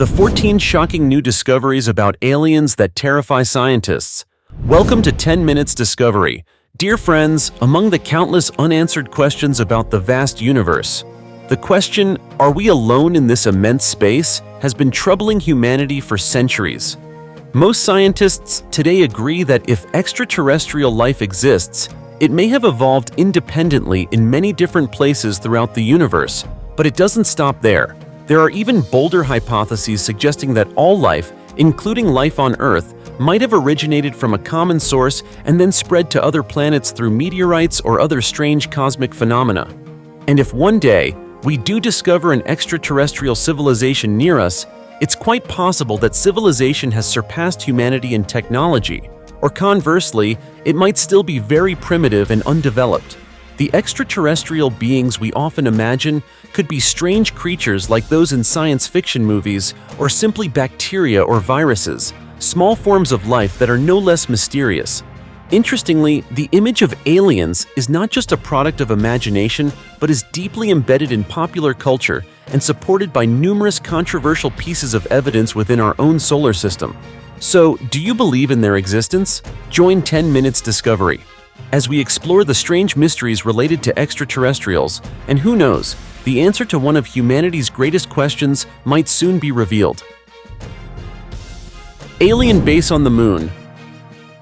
the 14 shocking new discoveries about aliens that terrify scientists. Welcome to 10 Minutes Discovery. Dear friends, among the countless unanswered questions about the vast universe, the question, are we alone in this immense space, has been troubling humanity for centuries. Most scientists today agree that if extraterrestrial life exists, it may have evolved independently in many different places throughout the universe, but it doesn't stop there. There are even bolder hypotheses suggesting that all life, including life on Earth, might have originated from a common source and then spread to other planets through meteorites or other strange cosmic phenomena. And if one day we do discover an extraterrestrial civilization near us, it's quite possible that civilization has surpassed humanity in technology, or conversely, it might still be very primitive and undeveloped. The extraterrestrial beings we often imagine could be strange creatures like those in science fiction movies, or simply bacteria or viruses, small forms of life that are no less mysterious. Interestingly, the image of aliens is not just a product of imagination, but is deeply embedded in popular culture and supported by numerous controversial pieces of evidence within our own solar system. So, do you believe in their existence? Join 10 Minutes Discovery as we explore the strange mysteries related to extraterrestrials, and who knows, the answer to one of humanity's greatest questions might soon be revealed. Alien base on the moon.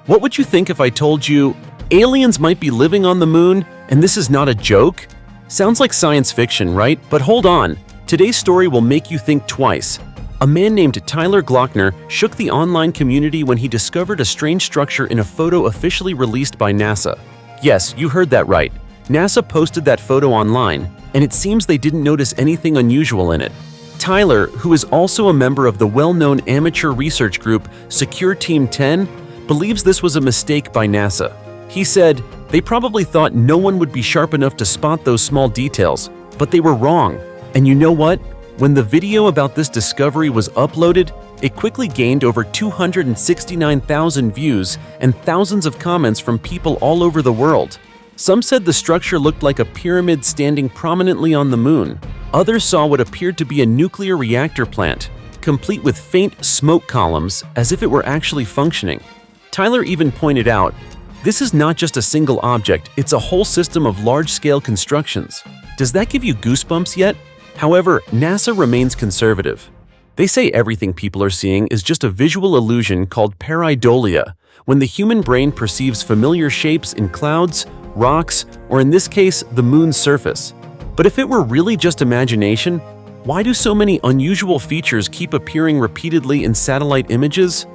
What would you think if I told you aliens might be living on the moon, and this is not a joke? Sounds like science fiction, right? But hold on, today's story will make you think twice. A man named Tyler Glockner shook the online community when he discovered a strange structure in a photo officially released by NASA. Yes, you heard that right. NASA posted that photo online, and it seems they didn't notice anything unusual in it. Tyler, who is also a member of the well-known amateur research group Secure Team 10, believes this was a mistake by NASA. He said, "They probably thought no one would be sharp enough to spot those small details, but they were wrong. And you know what? When the video about this discovery was uploaded, it quickly gained over 269,000 views and thousands of comments from people all over the world. Some said the structure looked like a pyramid standing prominently on the moon. Others saw what appeared to be a nuclear reactor plant, complete with faint smoke columns as if it were actually functioning." Tyler even pointed out, "This is not just a single object, it's a whole system of large-scale constructions." Does that give you goosebumps yet? However, NASA remains conservative. They say everything people are seeing is just a visual illusion called pareidolia, when the human brain perceives familiar shapes in clouds, rocks, or in this case, the moon's surface. But if it were really just imagination, why do so many unusual features keep appearing repeatedly in satellite images?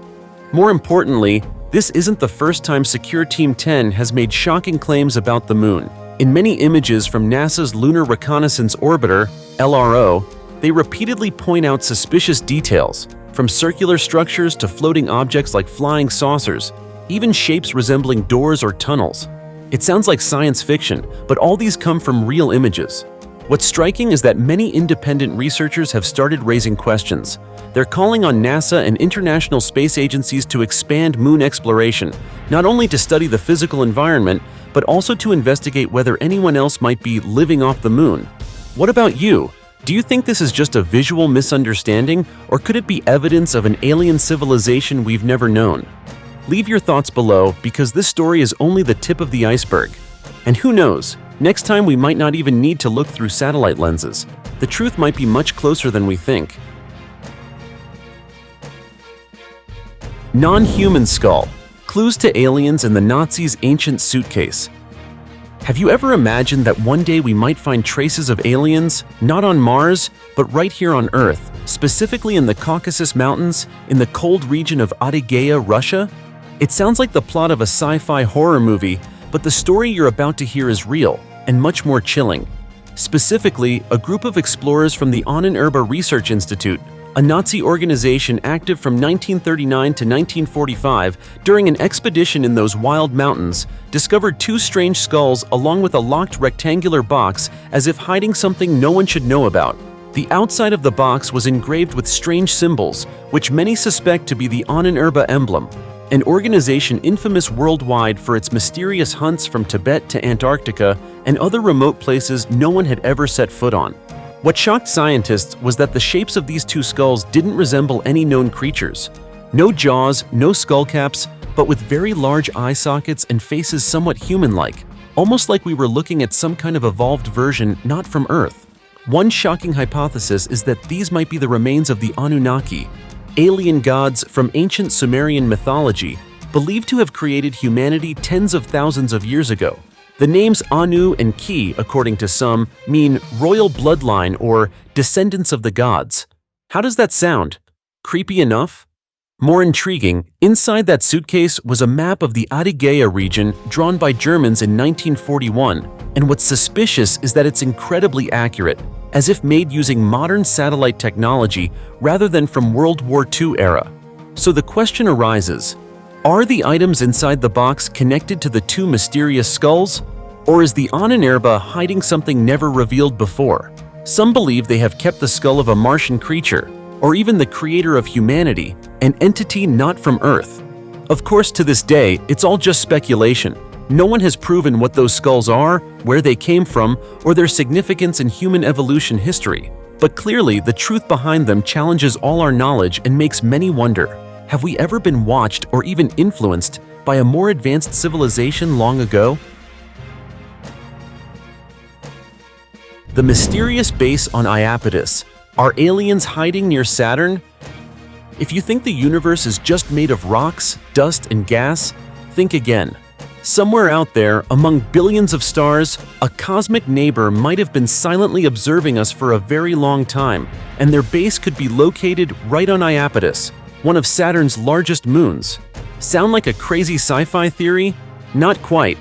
More importantly, this isn't the first time Secure Team 10 has made shocking claims about the moon. In many images from NASA's Lunar Reconnaissance Orbiter, LRO, they repeatedly point out suspicious details, from circular structures to floating objects like flying saucers, even shapes resembling doors or tunnels. It sounds like science fiction, but all these come from real images. What's striking is that many independent researchers have started raising questions. They're calling on NASA and international space agencies to expand moon exploration, not only to study the physical environment, but also to investigate whether anyone else might be living off the moon. What about you? Do you think this is just a visual misunderstanding, or could it be evidence of an alien civilization we've never known? Leave your thoughts below, because this story is only the tip of the iceberg. And who knows, next time we might not even need to look through satellite lenses. The truth might be much closer than we think. Non-human skull. Clues to aliens in the Nazis' ancient suitcase. Have you ever imagined that one day we might find traces of aliens, not on Mars, but right here on Earth, specifically in the Caucasus Mountains, in the cold region of Adygea, Russia? It sounds like the plot of a sci-fi horror movie, but the story you're about to hear is real, and much more chilling. Specifically, a group of explorers from the Ahnenerbe Research Institute, a Nazi organization active from 1939 to 1945, during an expedition in those wild mountains, discovered two strange skulls along with a locked rectangular box as if hiding something no one should know about. The outside of the box was engraved with strange symbols, which many suspect to be the Ahnenerbe emblem, an organization infamous worldwide for its mysterious hunts from Tibet to Antarctica and other remote places no one had ever set foot on. What shocked scientists was that the shapes of these two skulls didn't resemble any known creatures. No jaws, no skull caps, but with very large eye sockets and faces somewhat human-like, almost like we were looking at some kind of evolved version not from Earth. One shocking hypothesis is that these might be the remains of the Anunnaki, alien gods from ancient Sumerian mythology, believed to have created humanity tens of thousands of years ago. The names Anu and Ki, according to some, mean royal bloodline or descendants of the gods. How does that sound? Creepy enough? More intriguing, inside that suitcase was a map of the Adygea region drawn by Germans in 1941, and what's suspicious is that it's incredibly accurate, as if made using modern satellite technology rather than from World War II era. So the question arises, are the items inside the box connected to the two mysterious skulls? Or is the Ahnenerbe hiding something never revealed before? Some believe they have kept the skull of a Martian creature, or even the creator of humanity, an entity not from Earth. Of course, to this day, it's all just speculation. No one has proven what those skulls are, where they came from, or their significance in human evolution history. But clearly, the truth behind them challenges all our knowledge and makes many wonder, have we ever been watched or even influenced by a more advanced civilization long ago? The mysterious base on Iapetus. Are aliens hiding near Saturn? If you think the universe is just made of rocks, dust, and gas, think again. Somewhere out there, among billions of stars, a cosmic neighbor might have been silently observing us for a very long time, and their base could be located right on Iapetus, one of Saturn's largest moons. Sound like a crazy sci-fi theory? Not quite.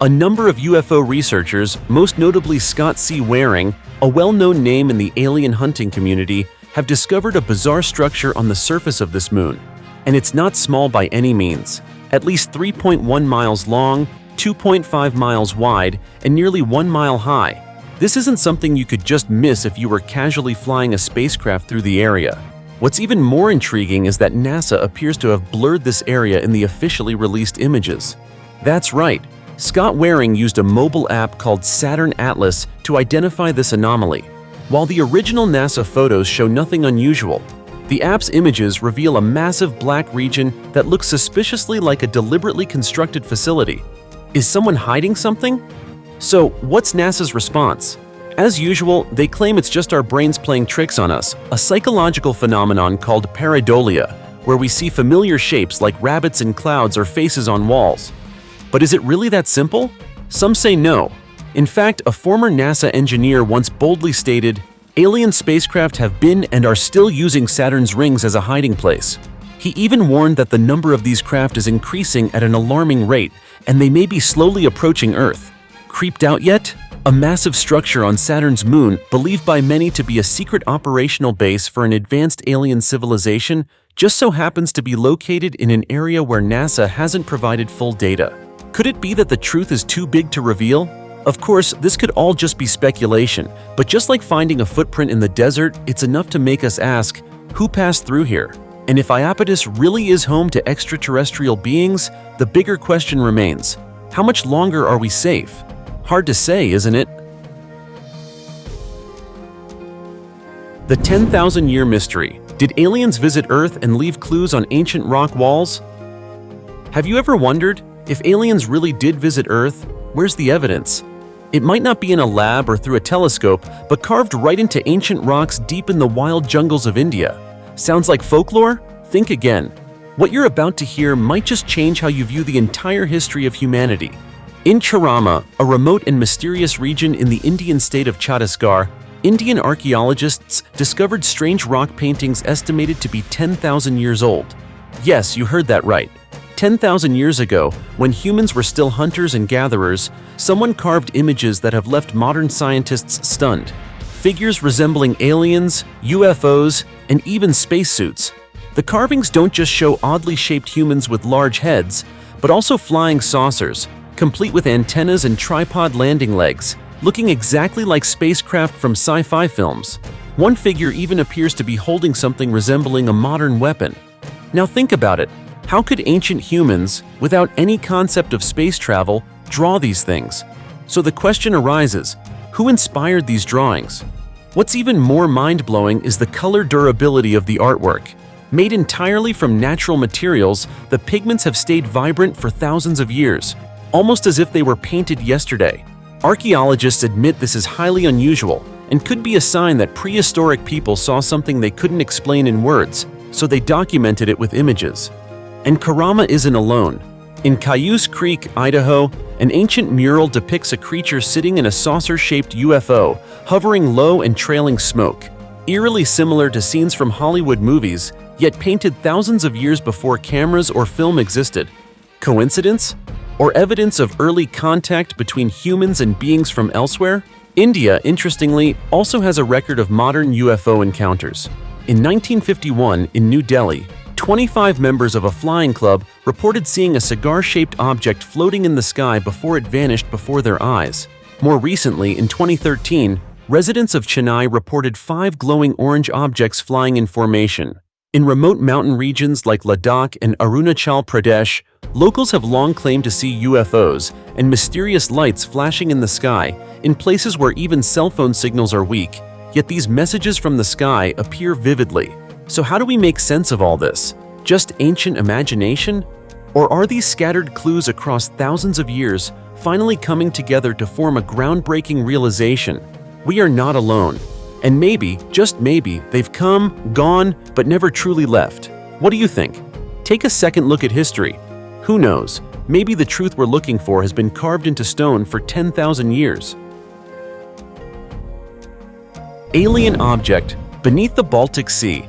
A number of UFO researchers, most notably Scott C. Waring, a well-known name in the alien hunting community, have discovered a bizarre structure on the surface of this moon. And it's not small by any means. At least 3.1 miles long, 2.5 miles wide, and nearly 1 mile high. This isn't something you could just miss if you were casually flying a spacecraft through the area. What's even more intriguing is that NASA appears to have blurred this area in the officially released images. That's right. Scott Waring used a mobile app called Saturn Atlas to identify this anomaly. While the original NASA photos show nothing unusual, the app's images reveal a massive black region that looks suspiciously like a deliberately constructed facility. Is someone hiding something? So, what's NASA's response? As usual, they claim it's just our brains playing tricks on us, a psychological phenomenon called pareidolia, where we see familiar shapes like rabbits in clouds or faces on walls. But is it really that simple? Some say no. In fact, a former NASA engineer once boldly stated, "Alien spacecraft have been and are still using Saturn's rings as a hiding place." He even warned that the number of these craft is increasing at an alarming rate, and they may be slowly approaching Earth. Creeped out yet? A massive structure on Saturn's moon, believed by many to be a secret operational base for an advanced alien civilization, just so happens to be located in an area where NASA hasn't provided full data. Could it be that the truth is too big to reveal? Of course, this could all just be speculation, but just like finding a footprint in the desert, it's enough to make us ask, who passed through here? And if Iapetus really is home to extraterrestrial beings, the bigger question remains, how much longer are we safe? Hard to say, isn't it? The 10,000-year mystery. Did aliens visit Earth and leave clues on ancient rock walls? Have you ever wondered, if aliens really did visit Earth, where's the evidence? It might not be in a lab or through a telescope, but carved right into ancient rocks deep in the wild jungles of India. Sounds like folklore? Think again. What you're about to hear might just change how you view the entire history of humanity. In Charama, a remote and mysterious region in the Indian state of Chhattisgarh, Indian archaeologists discovered strange rock paintings estimated to be 10,000 years old. Yes, you heard that right. 10,000 years ago, when humans were still hunters and gatherers, someone carved images that have left modern scientists stunned. Figures resembling aliens, UFOs, and even spacesuits. The carvings don't just show oddly shaped humans with large heads, but also flying saucers, complete with antennas and tripod landing legs, looking exactly like spacecraft from sci-fi films. One figure even appears to be holding something resembling a modern weapon. Now think about it. How could ancient humans, without any concept of space travel, draw these things? So the question arises, who inspired these drawings? What's even more mind-blowing is the color durability of the artwork. Made entirely from natural materials, the pigments have stayed vibrant for thousands of years, almost as if they were painted yesterday. Archaeologists admit this is highly unusual and could be a sign that prehistoric people saw something they couldn't explain in words, so they documented it with images. And Karama isn't alone. In Cayuse Creek, Idaho, an ancient mural depicts a creature sitting in a saucer-shaped UFO, hovering low and trailing smoke. Eerily similar to scenes from Hollywood movies, yet painted thousands of years before cameras or film existed. Coincidence? Or evidence of early contact between humans and beings from elsewhere? India, interestingly, also has a record of modern UFO encounters. In 1951, in New Delhi, 25 members of a flying club reported seeing a cigar-shaped object floating in the sky before it vanished before their eyes. More recently, in 2013, residents of Chennai reported 5 glowing orange objects flying in formation. In remote mountain regions like Ladakh and Arunachal Pradesh, locals have long claimed to see UFOs and mysterious lights flashing in the sky in places where even cell phone signals are weak, yet these messages from the sky appear vividly. So how do we make sense of all this? Just ancient imagination? Or are these scattered clues across thousands of years finally coming together to form a groundbreaking realization? We are not alone. And maybe, just maybe, they've come, gone, but never truly left. What do you think? Take a second look at history. Who knows? Maybe the truth we're looking for has been carved into stone for 10,000 years. Alien object beneath the Baltic Sea.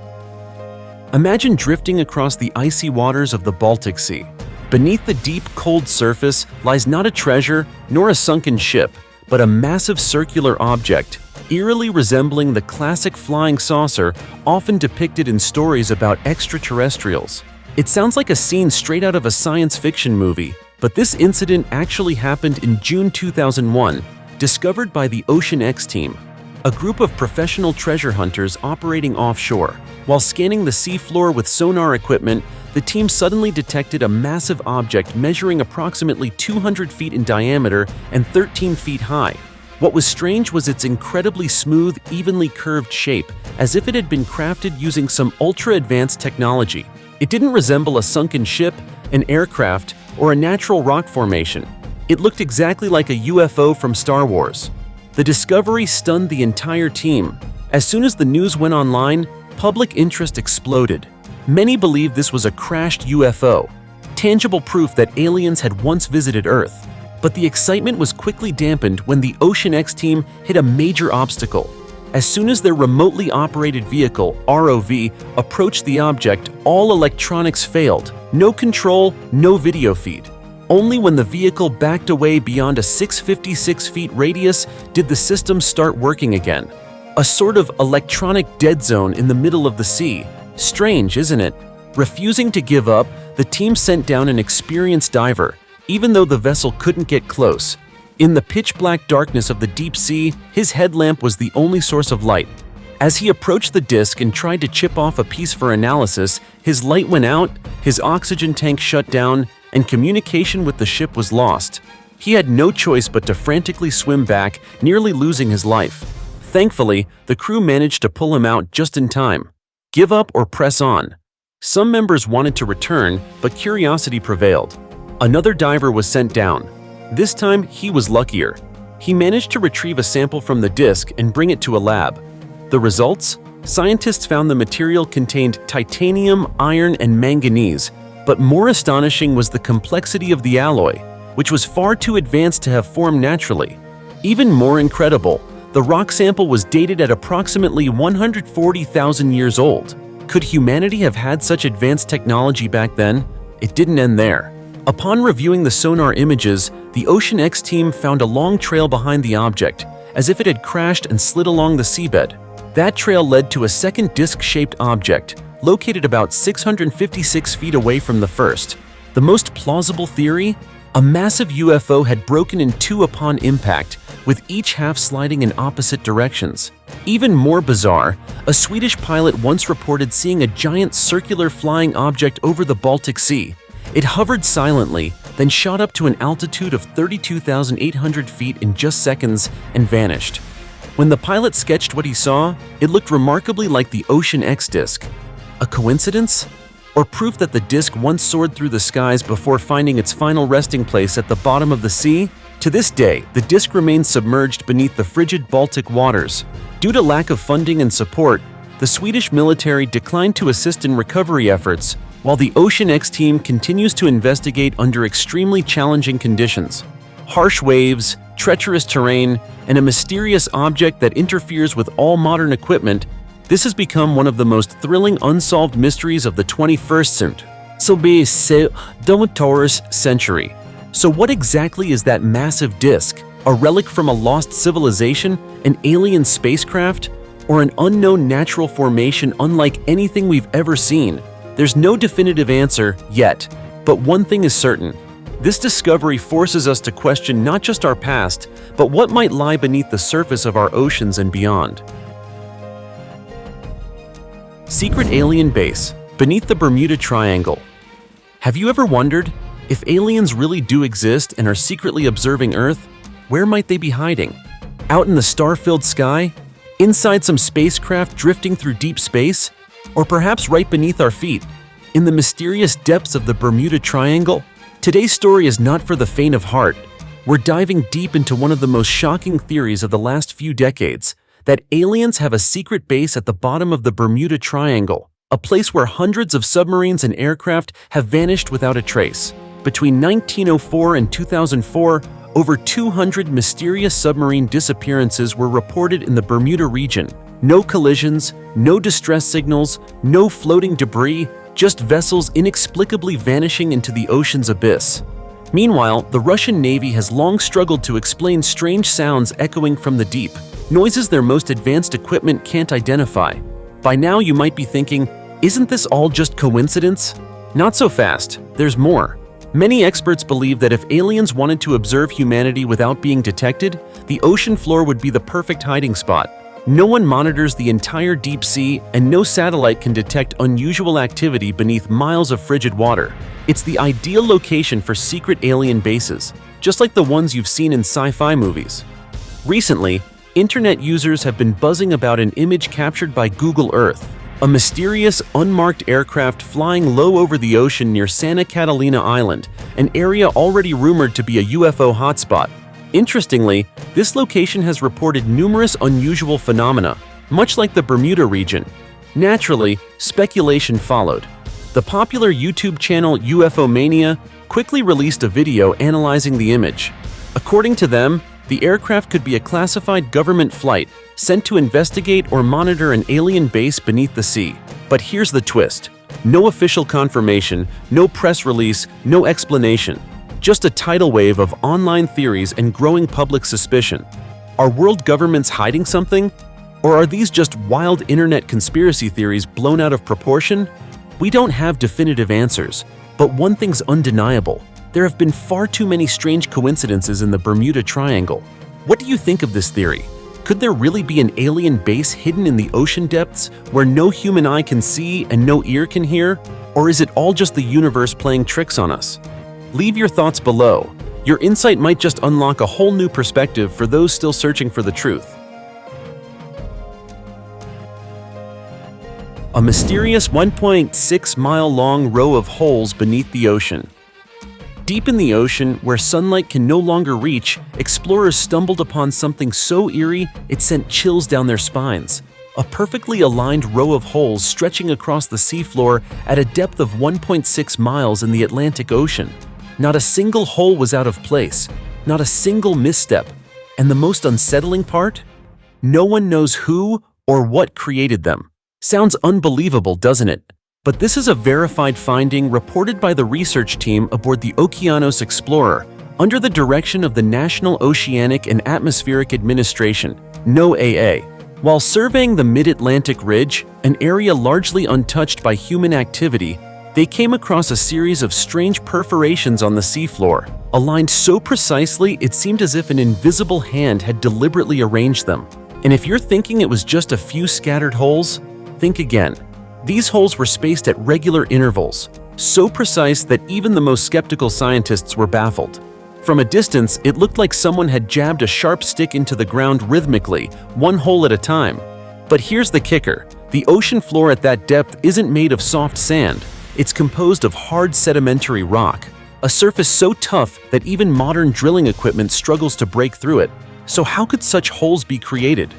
Imagine drifting across the icy waters of the Baltic Sea. Beneath the deep, cold surface lies not a treasure nor a sunken ship, but a massive circular object, eerily resembling the classic flying saucer often depicted in stories about extraterrestrials. It sounds like a scene straight out of a science fiction movie, but this incident actually happened in June 2001, discovered by the Ocean X team, a group of professional treasure hunters operating offshore. While scanning the seafloor with sonar equipment, the team suddenly detected a massive object measuring approximately 200 feet in diameter and 13 feet high. What was strange was its incredibly smooth, evenly curved shape, as if it had been crafted using some ultra-advanced technology. It didn't resemble a sunken ship, an aircraft, or a natural rock formation. It looked exactly like a UFO from Star Wars. The discovery stunned the entire team. As soon as the news went online, public interest exploded. Many believed this was a crashed UFO, tangible proof that aliens had once visited Earth. But the excitement was quickly dampened when the Ocean X team hit a major obstacle. As soon as their remotely operated vehicle, ROV, approached the object, all electronics failed. No control, no video feed. Only when the vehicle backed away beyond a 656 feet radius did the system start working again. A sort of electronic dead zone in the middle of the sea. Strange, isn't it? Refusing to give up, the team sent down an experienced diver, even though the vessel couldn't get close. In the pitch-black darkness of the deep sea, his headlamp was the only source of light. As he approached the disk and tried to chip off a piece for analysis, his light went out, his oxygen tank shut down, and communication with the ship was lost. He had no choice but to frantically swim back, nearly losing his life. Thankfully, the crew managed to pull him out just in time. Give up or press on? Some members wanted to return, but curiosity prevailed. Another diver was sent down. This time, he was luckier. He managed to retrieve a sample from the disk and bring it to a lab. The results? Scientists found the material contained titanium, iron, and manganese, but more astonishing was the complexity of the alloy, which was far too advanced to have formed naturally. Even more incredible, the rock sample was dated at approximately 140,000 years old. Could humanity have had such advanced technology back then? It didn't end there. Upon reviewing the sonar images, the Ocean X team found a long trail behind the object, as if it had crashed and slid along the seabed. That trail led to a second disc-shaped object, located about 656 feet away from the first. The most plausible theory? A massive UFO had broken in two upon impact, with each half sliding in opposite directions. Even more bizarre, a Swedish pilot once reported seeing a giant circular flying object over the Baltic Sea. It hovered silently, then shot up to an altitude of 32,800 feet in just seconds and vanished. When the pilot sketched what he saw, it looked remarkably like the Ocean X disk. A coincidence? Or proof that the disk once soared through the skies before finding its final resting place at the bottom of the sea? To this day, the disk remains submerged beneath the frigid Baltic waters. Due to lack of funding and support, the Swedish military declined to assist in recovery efforts, while the Ocean X team continues to investigate under extremely challenging conditions. Harsh waves, treacherous terrain, and a mysterious object that interferes with all modern equipment, this has become one of the most thrilling unsolved mysteries of the 21st century. So what exactly is that massive disk? A relic from a lost civilization, an alien spacecraft, or an unknown natural formation unlike anything we've ever seen? There's no definitive answer yet, but one thing is certain. This discovery forces us to question not just our past, but what might lie beneath the surface of our oceans and beyond. Secret alien base beneath the Bermuda Triangle. Have you ever wondered, if aliens really do exist and are secretly observing Earth, where might they be hiding? Out in the star-filled sky? Inside some spacecraft drifting through deep space? Or perhaps right beneath our feet, in the mysterious depths of the Bermuda Triangle? Today's story is not for the faint of heart. We're diving deep into one of the most shocking theories of the last few decades, that aliens have a secret base at the bottom of the Bermuda Triangle, a place where hundreds of submarines and aircraft have vanished without a trace. Between 1904 and 2004, over 200 mysterious submarine disappearances were reported in the Bermuda region. No collisions, no distress signals, no floating debris, just vessels inexplicably vanishing into the ocean's abyss. Meanwhile, the Russian Navy has long struggled to explain strange sounds echoing from the deep, noises their most advanced equipment can't identify. By now you might be thinking, isn't this all just coincidence? Not so fast, there's more. Many experts believe that if aliens wanted to observe humanity without being detected, the ocean floor would be the perfect hiding spot. No one monitors the entire deep sea, and no satellite can detect unusual activity beneath miles of frigid water. It's the ideal location for secret alien bases, just like the ones you've seen in sci-fi movies. Recently, internet users have been buzzing about an image captured by Google Earth, a mysterious, unmarked aircraft flying low over the ocean near Santa Catalina Island, an area already rumored to be a UFO hotspot. Interestingly, this location has reported numerous unusual phenomena, much like the Bermuda region. Naturally, speculation followed. The popular YouTube channel UFO Mania quickly released a video analyzing the image. According to them, the aircraft could be a classified government flight sent to investigate or monitor an alien base beneath the sea. But here's the twist. No official confirmation, no press release, no explanation. Just a tidal wave of online theories and growing public suspicion. Are world governments hiding something? Or are these just wild internet conspiracy theories blown out of proportion? We don't have definitive answers, but one thing's undeniable. There have been far too many strange coincidences in the Bermuda Triangle. What do you think of this theory? Could there really be an alien base hidden in the ocean depths where no human eye can see and no ear can hear? Or is it all just the universe playing tricks on us? Leave your thoughts below. Your insight might just unlock a whole new perspective for those still searching for the truth. A mysterious 1.6-mile-long row of holes beneath the ocean. Deep in the ocean, where sunlight can no longer reach, explorers stumbled upon something so eerie it sent chills down their spines. A perfectly aligned row of holes stretching across the seafloor at a depth of 1.6 miles in the Atlantic Ocean. Not a single hole was out of place, not a single misstep. And the most unsettling part? No one knows who or what created them. Sounds unbelievable, doesn't it? But this is a verified finding reported by the research team aboard the Okeanos Explorer under the direction of the National Oceanic and Atmospheric Administration, NOAA. While surveying the Mid-Atlantic Ridge, an area largely untouched by human activity, they came across a series of strange perforations on the seafloor, aligned so precisely it seemed as if an invisible hand had deliberately arranged them. And if you're thinking it was just a few scattered holes, think again. These holes were spaced at regular intervals, so precise that even the most skeptical scientists were baffled. From a distance, it looked like someone had jabbed a sharp stick into the ground rhythmically, one hole at a time. But here's the kicker. The ocean floor at that depth isn't made of soft sand. It's composed of hard sedimentary rock, a surface so tough that even modern drilling equipment struggles to break through it. So how could such holes be created?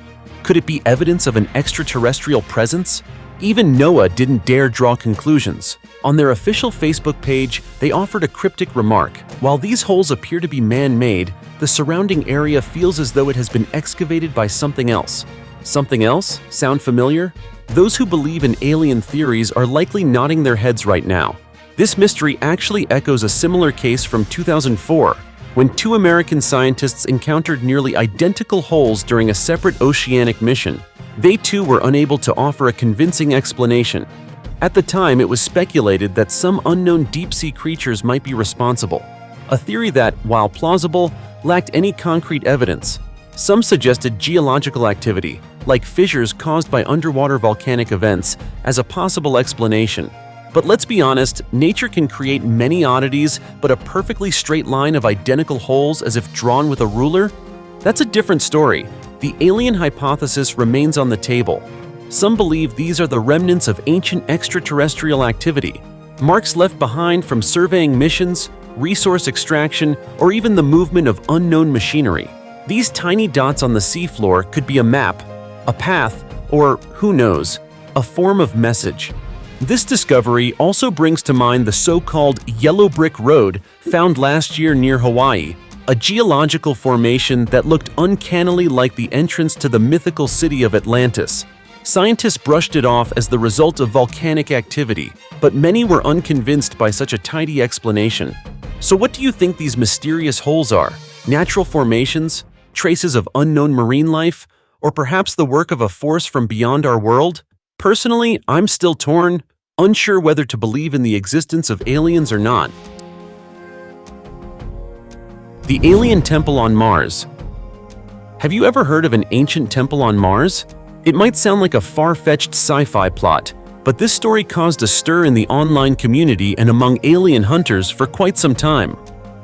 Could it be evidence of an extraterrestrial presence? Even NOAA didn't dare draw conclusions. On their official Facebook page, they offered a cryptic remark. While these holes appear to be man-made, the surrounding area feels as though it has been excavated by something else. Something else? Sound familiar? Those who believe in alien theories are likely nodding their heads right now. This mystery actually echoes a similar case from 2004, when two American scientists encountered nearly identical holes during a separate oceanic mission. They too were unable to offer a convincing explanation. At the time, it was speculated that some unknown deep-sea creatures might be responsible, a theory that, while plausible, lacked any concrete evidence. Some suggested geological activity, like fissures caused by underwater volcanic events, as a possible explanation. But let's be honest, nature can create many oddities, but a perfectly straight line of identical holes as if drawn with a ruler? That's a different story. The alien hypothesis remains on the table. Some believe these are the remnants of ancient extraterrestrial activity, marks left behind from surveying missions, resource extraction, or even the movement of unknown machinery. These tiny dots on the seafloor could be a map, a path, or, who knows, a form of message. This discovery also brings to mind the so-called Yellow Brick Road found last year near Hawaii, a geological formation that looked uncannily like the entrance to the mythical city of Atlantis. Scientists brushed it off as the result of volcanic activity, but many were unconvinced by such a tidy explanation. So what do you think these mysterious holes are? Natural formations? Traces of unknown marine life? Or perhaps the work of a force from beyond our world? Personally, I'm still torn, unsure whether to believe in the existence of aliens or not. The Alien Temple on Mars. Have you ever heard of an ancient temple on Mars? It might sound like a far-fetched sci-fi plot, but this story caused a stir in the online community and among alien hunters for quite some time.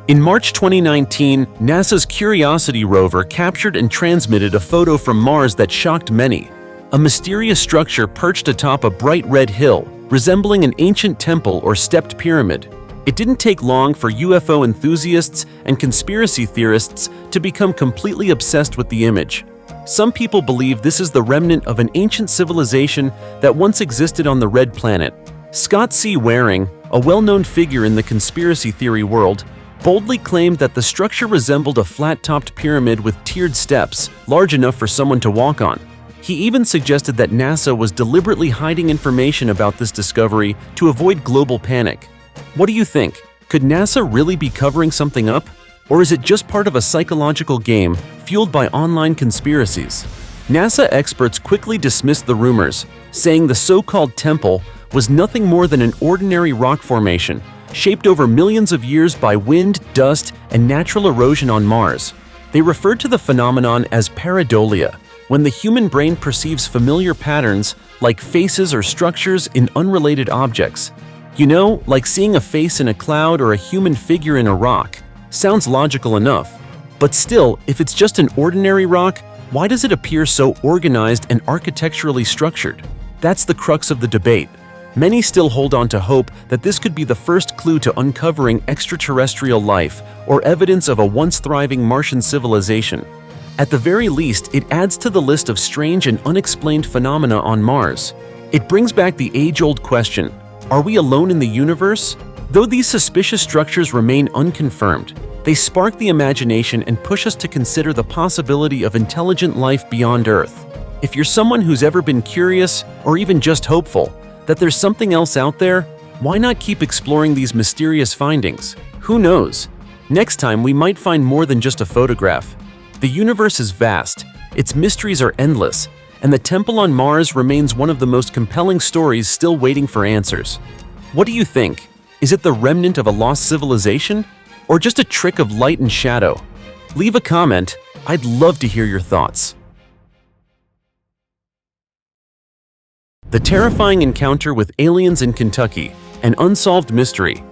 In March 2019, NASA's Curiosity rover captured and transmitted a photo from Mars that shocked many. A mysterious structure perched atop a bright red hill, resembling an ancient temple or stepped pyramid. It didn't take long for UFO enthusiasts and conspiracy theorists to become completely obsessed with the image. Some people believe this is the remnant of an ancient civilization that once existed on the Red Planet. Scott C. Waring, a well-known figure in the conspiracy theory world, boldly claimed that the structure resembled a flat-topped pyramid with tiered steps, large enough for someone to walk on. He even suggested that NASA was deliberately hiding information about this discovery to avoid global panic. What do you think? Could NASA really be covering something up? Or is it just part of a psychological game fueled by online conspiracies? NASA experts quickly dismissed the rumors, saying the so-called temple was nothing more than an ordinary rock formation, shaped over millions of years by wind, dust, and natural erosion on Mars. They referred to the phenomenon as pareidolia, when the human brain perceives familiar patterns like faces or structures in unrelated objects. You know, like seeing a face in a cloud or a human figure in a rock. Sounds logical enough. But still, if it's just an ordinary rock, why does it appear so organized and architecturally structured? That's the crux of the debate. Many still hold on to hope that this could be the first clue to uncovering extraterrestrial life or evidence of a once thriving Martian civilization. At the very least, it adds to the list of strange and unexplained phenomena on Mars. It brings back the age-old question, are we alone in the universe? Though these suspicious structures remain unconfirmed, they spark the imagination and push us to consider the possibility of intelligent life beyond Earth. If you're someone who's ever been curious, or even just hopeful, that there's something else out there, why not keep exploring these mysterious findings? Who knows? Next time we might find more than just a photograph. The universe is vast, its mysteries are endless, and the temple on Mars remains one of the most compelling stories still waiting for answers. What do you think? Is it the remnant of a lost civilization? Or just a trick of light and shadow? Leave a comment, I'd love to hear your thoughts. The terrifying encounter with aliens in Kentucky, an unsolved mystery.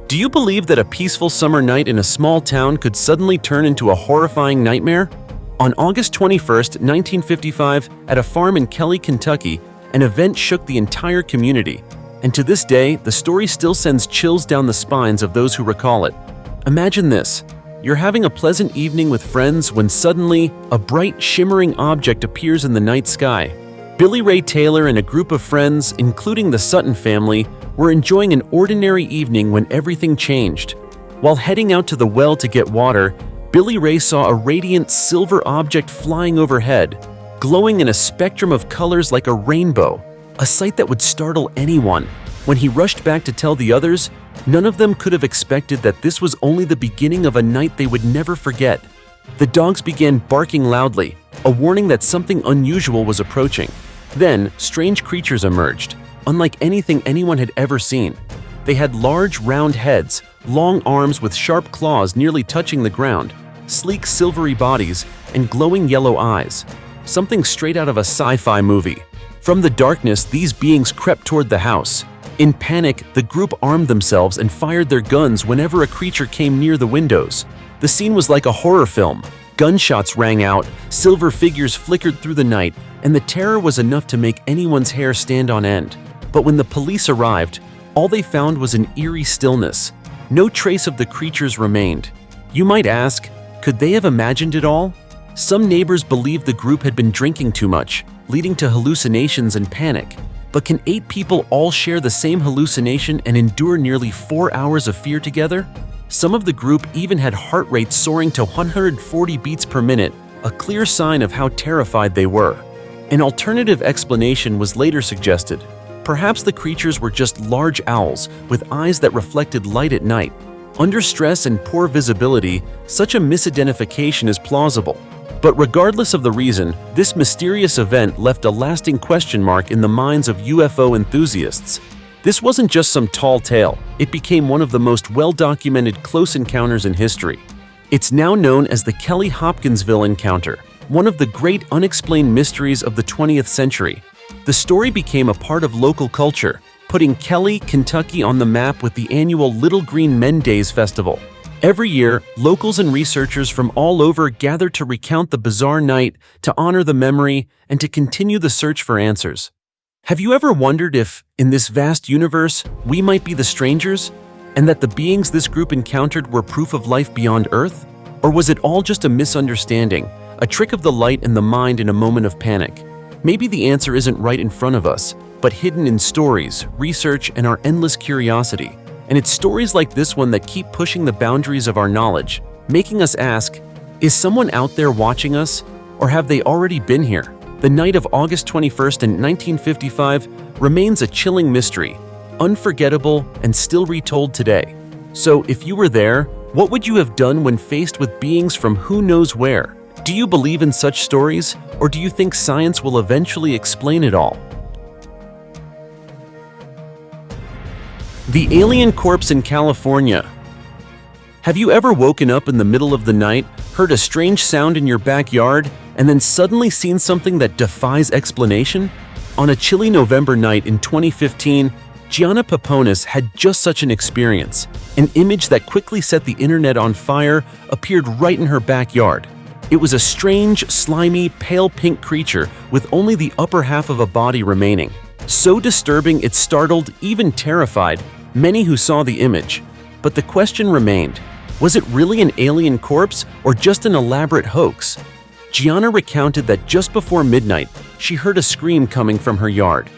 Do you believe that a peaceful summer night in a small town could suddenly turn into a horrifying nightmare? On August 21st, 1955, at a farm in Kelly, Kentucky, an event shook the entire community. And to this day, the story still sends chills down the spines of those who recall it. Imagine this. You're having a pleasant evening with friends when suddenly, a bright, shimmering object appears in the night sky. Billy Ray Taylor and a group of friends, including the Sutton family, were enjoying an ordinary evening when everything changed. While heading out to the well to get water, Billy Ray saw a radiant silver object flying overhead, glowing in a spectrum of colors like a rainbow, a sight that would startle anyone. When he rushed back to tell the others, none of them could have expected that this was only the beginning of a night they would never forget. The dogs began barking loudly, a warning that something unusual was approaching. Then, strange creatures emerged, unlike anything anyone had ever seen. They had large, round heads, long arms with sharp claws nearly touching the ground, sleek silvery bodies, and glowing yellow eyes. Something straight out of a sci-fi movie. From the darkness, these beings crept toward the house. In panic, the group armed themselves and fired their guns whenever a creature came near the windows. The scene was like a horror film. Gunshots rang out, silver figures flickered through the night, and the terror was enough to make anyone's hair stand on end. But when the police arrived, all they found was an eerie stillness. No trace of the creatures remained. You might ask, could they have imagined it all? Some neighbors believed the group had been drinking too much, leading to hallucinations and panic. But can 8 people all share the same hallucination and endure nearly 4 hours of fear together? Some of the group even had heart rates soaring to 140 beats per minute, a clear sign of how terrified they were. An alternative explanation was later suggested. Perhaps the creatures were just large owls with eyes that reflected light at night. Under stress and poor visibility, such a misidentification is plausible. But regardless of the reason, this mysterious event left a lasting question mark in the minds of UFO enthusiasts. This wasn't just some tall tale, it became one of the most well-documented close encounters in history. It's now known as the Kelly-Hopkinsville encounter, one of the great unexplained mysteries of the 20th century. The story became a part of local culture, putting Kelly, Kentucky on the map with the annual Little Green Men Days festival. Every year, locals and researchers from all over gather to recount the bizarre night, to honor the memory, and to continue the search for answers. Have you ever wondered if, in this vast universe, we might be the strangers, and that the beings this group encountered were proof of life beyond Earth? Or was it all just a misunderstanding, a trick of the light and the mind in a moment of panic? Maybe the answer isn't right in front of us, but hidden in stories, research, and our endless curiosity. And it's stories like this one that keep pushing the boundaries of our knowledge, making us ask, is someone out there watching us, or have they already been here? The night of August 21st in 1955 remains a chilling mystery, unforgettable and still retold today. So if you were there, what would you have done when faced with beings from who knows where? Do you believe in such stories, or do you think science will eventually explain it all? The alien corpse in California. Have you ever woken up in the middle of the night, heard a strange sound in your backyard, and then suddenly seen something that defies explanation? On a chilly November night in 2015, Gianna Paponis had just such an experience. An image that quickly set the internet on fire appeared right in her backyard. It was a strange, slimy, pale pink creature with only the upper half of a body remaining. So disturbing it startled, even terrified, many who saw the image. But the question remained, was it really an alien corpse or just an elaborate hoax? Gianna recounted that just before midnight, she heard a scream coming from her yard.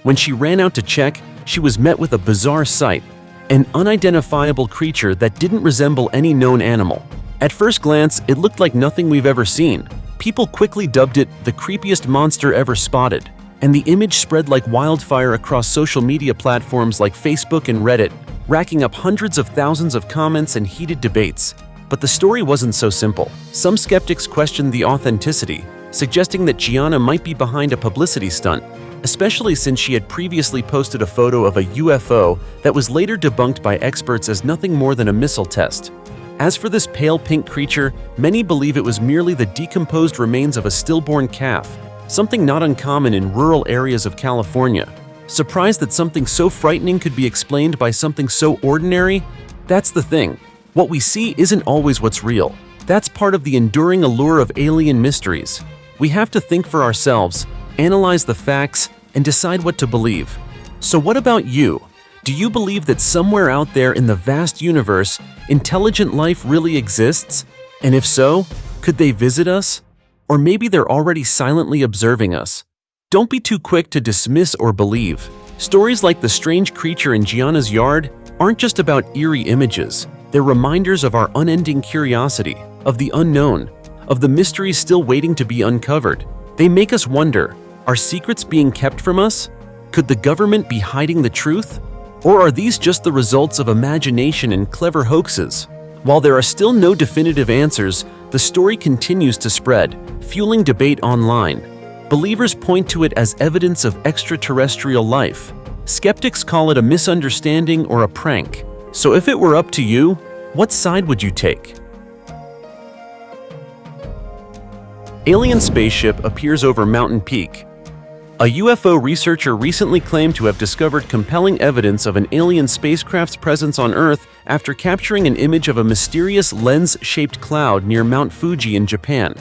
When she ran out to check, she was met with a bizarre sight, an unidentifiable creature that didn't resemble any known animal. At first glance, it looked like nothing we've ever seen. People quickly dubbed it the creepiest monster ever spotted, and the image spread like wildfire across social media platforms like Facebook and Reddit, racking up hundreds of thousands of comments and heated debates. But the story wasn't so simple. Some skeptics questioned the authenticity, suggesting that Gianna might be behind a publicity stunt, especially since she had previously posted a photo of a UFO that was later debunked by experts as nothing more than a missile test. As for this pale pink creature, many believe it was merely the decomposed remains of a stillborn calf, something not uncommon in rural areas of California. Surprised that something so frightening could be explained by something so ordinary? That's the thing. What we see isn't always what's real. That's part of the enduring allure of alien mysteries. We have to think for ourselves, analyze the facts, and decide what to believe. So what about you? Do you believe that somewhere out there in the vast universe, intelligent life really exists? And if so, could they visit us? Or maybe they're already silently observing us. Don't be too quick to dismiss or believe. Stories like the strange creature in Gianna's yard aren't just about eerie images. They're reminders of our unending curiosity, of the unknown, of the mysteries still waiting to be uncovered. They make us wonder, are secrets being kept from us? Could the government be hiding the truth? Or are these just the results of imagination and clever hoaxes? While there are still no definitive answers, the story continues to spread, fueling debate online. Believers point to it as evidence of extraterrestrial life. Skeptics call it a misunderstanding or a prank. So if it were up to you, what side would you take? Alien spaceship appears over mountain peak. A UFO researcher recently claimed to have discovered compelling evidence of an alien spacecraft's presence on Earth after capturing an image of a mysterious lens-shaped cloud near Mount Fuji in Japan.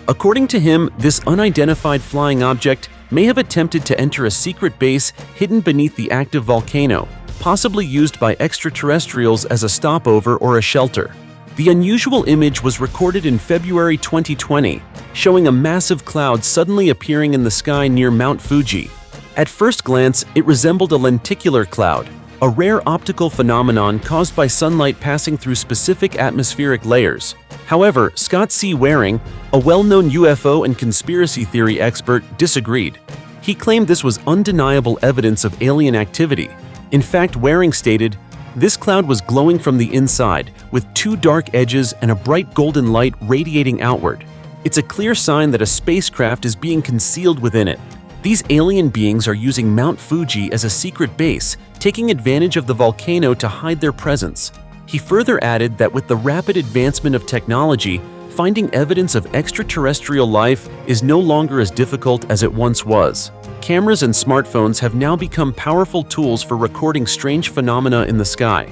According to him, this unidentified flying object may have attempted to enter a secret base hidden beneath the active volcano, possibly used by extraterrestrials as a stopover or a shelter. The unusual image was recorded in February 2020, showing a massive cloud suddenly appearing in the sky near Mount Fuji. At first glance, it resembled a lenticular cloud, a rare optical phenomenon caused by sunlight passing through specific atmospheric layers. However, Scott C. Waring, a well-known UFO and conspiracy theory expert, disagreed. He claimed this was undeniable evidence of alien activity. In fact, Waring stated, "This cloud was glowing from the inside, with two dark edges and a bright golden light radiating outward. It's a clear sign that a spacecraft is being concealed within it. These alien beings are using Mount Fuji as a secret base, taking advantage of the volcano to hide their presence." He further added that with the rapid advancement of technology, finding evidence of extraterrestrial life is no longer as difficult as it once was. Cameras and smartphones have now become powerful tools for recording strange phenomena in the sky.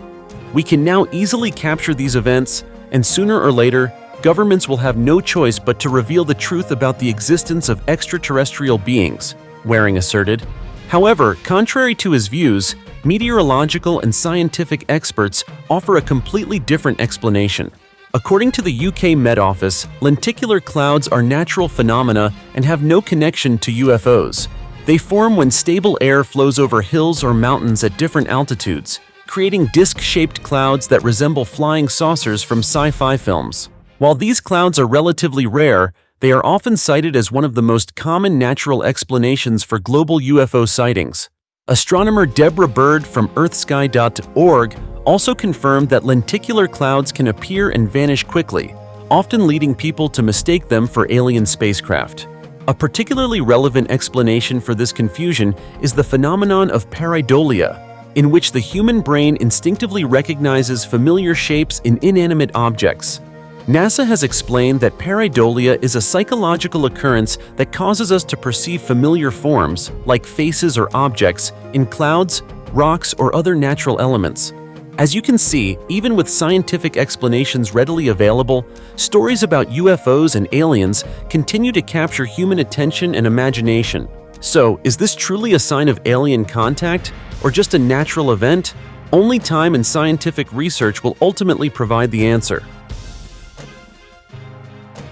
We can now easily capture these events, and sooner or later, governments will have no choice but to reveal the truth about the existence of extraterrestrial beings, Waring asserted. However, contrary to his views, meteorological and scientific experts offer a completely different explanation. According to the UK Met Office, lenticular clouds are natural phenomena and have no connection to UFOs. They form when stable air flows over hills or mountains at different altitudes, creating disc-shaped clouds that resemble flying saucers from sci-fi films. While these clouds are relatively rare, they are often cited as one of the most common natural explanations for global UFO sightings. Astronomer Deborah Bird from earthsky.org also confirmed that lenticular clouds can appear and vanish quickly, often leading people to mistake them for alien spacecraft. A particularly relevant explanation for this confusion is the phenomenon of pareidolia, in which the human brain instinctively recognizes familiar shapes in inanimate objects. NASA has explained that pareidolia is a psychological occurrence that causes us to perceive familiar forms, like faces or objects, in clouds, rocks, or other natural elements. As you can see, even with scientific explanations readily available, stories about UFOs and aliens continue to capture human attention and imagination. So, is this truly a sign of alien contact, or just a natural event? Only time and scientific research will ultimately provide the answer.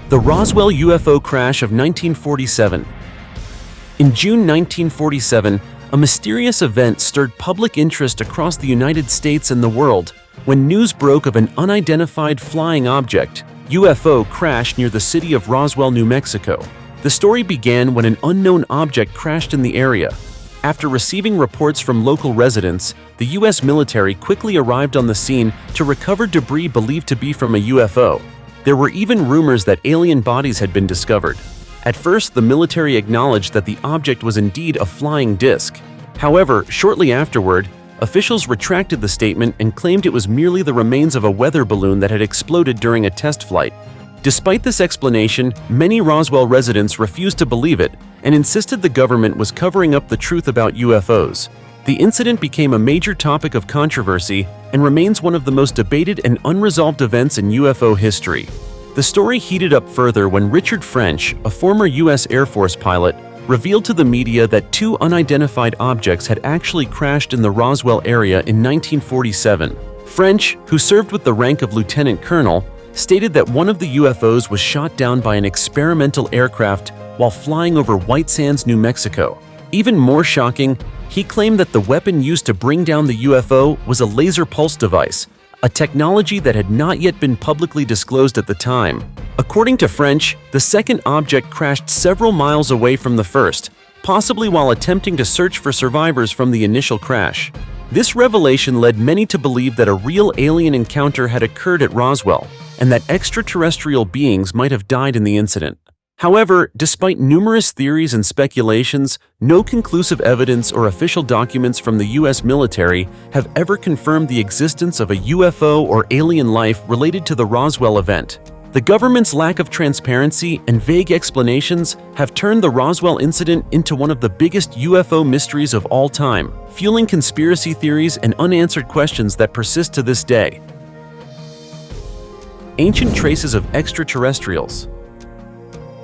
The Roswell UFO crash of 1947. In June 1947, a mysterious event stirred public interest across the United States and the world when news broke of an unidentified flying object, UFO, crash near the city of Roswell, New Mexico. The story began when an unknown object crashed in the area. After receiving reports from local residents, the U.S. military quickly arrived on the scene to recover debris believed to be from a UFO. There were even rumors that alien bodies had been discovered. At first, the military acknowledged that the object was indeed a flying disc. However, shortly afterward, officials retracted the statement and claimed it was merely the remains of a weather balloon that had exploded during a test flight. Despite this explanation, many Roswell residents refused to believe it and insisted the government was covering up the truth about UFOs. The incident became a major topic of controversy and remains one of the most debated and unresolved events in UFO history. The story heated up further when Richard French, a former U.S. Air Force pilot, revealed to the media that two unidentified objects had actually crashed in the Roswell area in 1947. French, who served with the rank of lieutenant colonel, stated that one of the UFOs was shot down by an experimental aircraft while flying over White Sands, New Mexico. Even more shocking, he claimed that the weapon used to bring down the UFO was a laser pulse device, a technology that had not yet been publicly disclosed at the time. According to French, the second object crashed several miles away from the first, possibly while attempting to search for survivors from the initial crash. This revelation led many to believe that a real alien encounter had occurred at Roswell, and that extraterrestrial beings might have died in the incident. However, despite numerous theories and speculations, no conclusive evidence or official documents from the U.S. military have ever confirmed the existence of a UFO or alien life related to the Roswell event. The government's lack of transparency and vague explanations have turned the Roswell incident into one of the biggest UFO mysteries of all time, fueling conspiracy theories and unanswered questions that persist to this day. Ancient traces of extraterrestrials.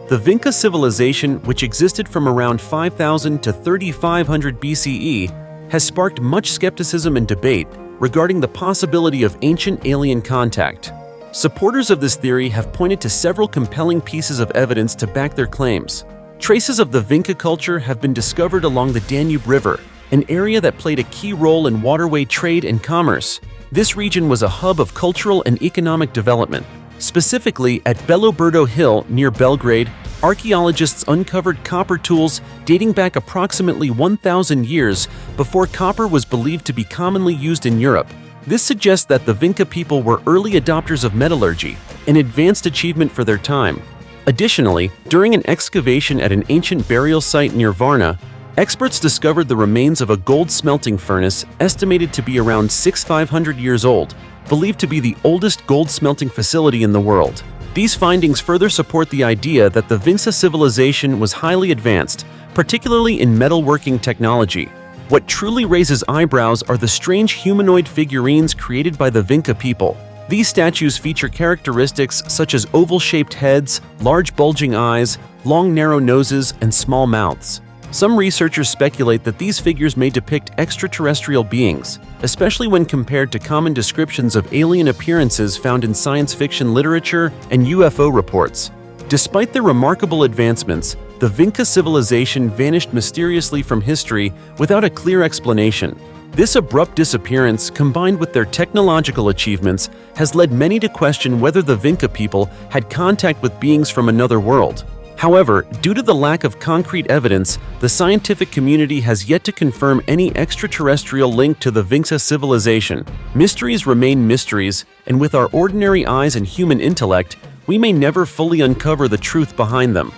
The Vinca civilization, which existed from around 5000 to 3500 BCE, has sparked much skepticism and debate regarding the possibility of ancient alien contact. Supporters of this theory have pointed to several compelling pieces of evidence to back their claims. Traces of the Vinca culture have been discovered along the Danube River, an area that played a key role in waterway trade and commerce. This region was a hub of cultural and economic development. Specifically, at Beloberdo Hill near Belgrade, archaeologists uncovered copper tools dating back approximately 1,000 years before copper was believed to be commonly used in Europe. This suggests that the Vinca people were early adopters of metallurgy, an advanced achievement for their time. Additionally, during an excavation at an ancient burial site near Varna, experts discovered the remains of a gold smelting furnace estimated to be around 6,500 years old, believed to be the oldest gold smelting facility in the world. These findings further support the idea that the Vinca civilization was highly advanced, particularly in metalworking technology. What truly raises eyebrows are the strange humanoid figurines created by the Vinca people. These statues feature characteristics such as oval-shaped heads, large bulging eyes, long narrow noses, and small mouths. Some researchers speculate that these figures may depict extraterrestrial beings, especially when compared to common descriptions of alien appearances found in science fiction literature and UFO reports. Despite their remarkable advancements, the Vinca civilization vanished mysteriously from history without a clear explanation. This abrupt disappearance, combined with their technological achievements, has led many to question whether the Vinca people had contact with beings from another world. However, due to the lack of concrete evidence, the scientific community has yet to confirm any extraterrestrial link to the Vinca civilization. Mysteries remain mysteries, and with our ordinary eyes and human intellect, we may never fully uncover the truth behind them.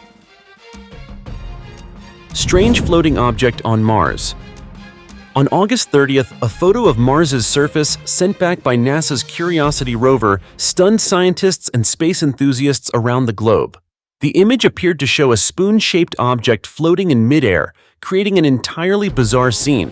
Strange floating object on Mars. On August 30th, a photo of Mars's surface sent back by NASA's Curiosity rover stunned scientists and space enthusiasts around the globe. The image appeared to show a spoon-shaped object floating in midair, creating an entirely bizarre scene.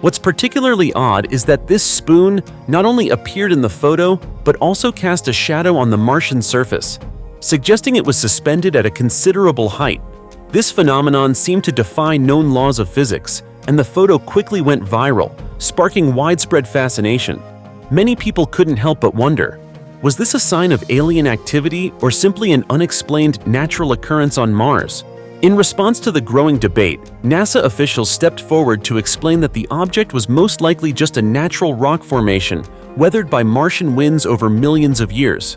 What's particularly odd is that this spoon not only appeared in the photo, but also cast a shadow on the Martian surface, suggesting it was suspended at a considerable height. This phenomenon seemed to defy known laws of physics, and the photo quickly went viral, sparking widespread fascination. Many people couldn't help but wonder, was this a sign of alien activity or simply an unexplained natural occurrence on Mars? In response to the growing debate, NASA officials stepped forward to explain that the object was most likely just a natural rock formation, weathered by Martian winds over millions of years.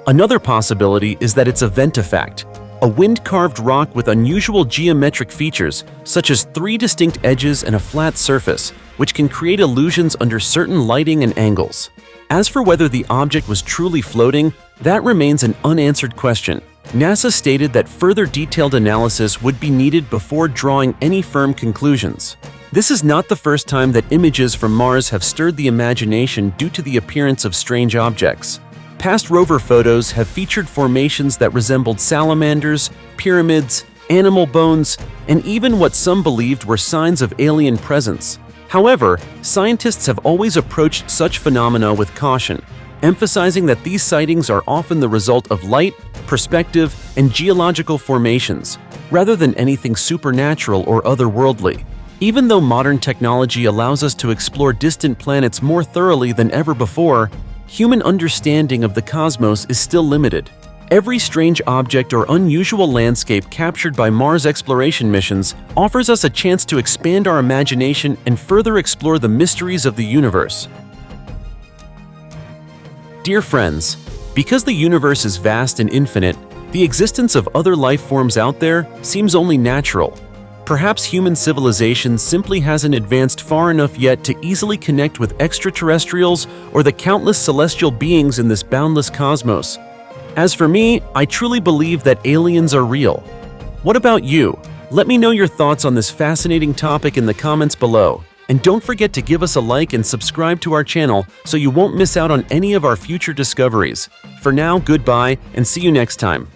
Another possibility is that it's a ventifact, a wind-carved rock with unusual geometric features, such as 3 distinct edges and a flat surface, which can create illusions under certain lighting and angles. As for whether the object was truly floating, that remains an unanswered question. NASA stated that further detailed analysis would be needed before drawing any firm conclusions. This is not the first time that images from Mars have stirred the imagination due to the appearance of strange objects. Past rover photos have featured formations that resembled salamanders, pyramids, animal bones, and even what some believed were signs of alien presence. However, scientists have always approached such phenomena with caution, emphasizing that these sightings are often the result of light, perspective, and geological formations, rather than anything supernatural or otherworldly. Even though modern technology allows us to explore distant planets more thoroughly than ever before, human understanding of the cosmos is still limited. Every strange object or unusual landscape captured by Mars exploration missions offers us a chance to expand our imagination and further explore the mysteries of the universe. Dear friends, because the universe is vast and infinite, the existence of other life forms out there seems only natural. Perhaps human civilization simply hasn't advanced far enough yet to easily connect with extraterrestrials or the countless celestial beings in this boundless cosmos. As for me, I truly believe that aliens are real. What about you? Let me know your thoughts on this fascinating topic in the comments below. And don't forget to give us a like and subscribe to our channel so you won't miss out on any of our future discoveries. For now, goodbye and see you next time.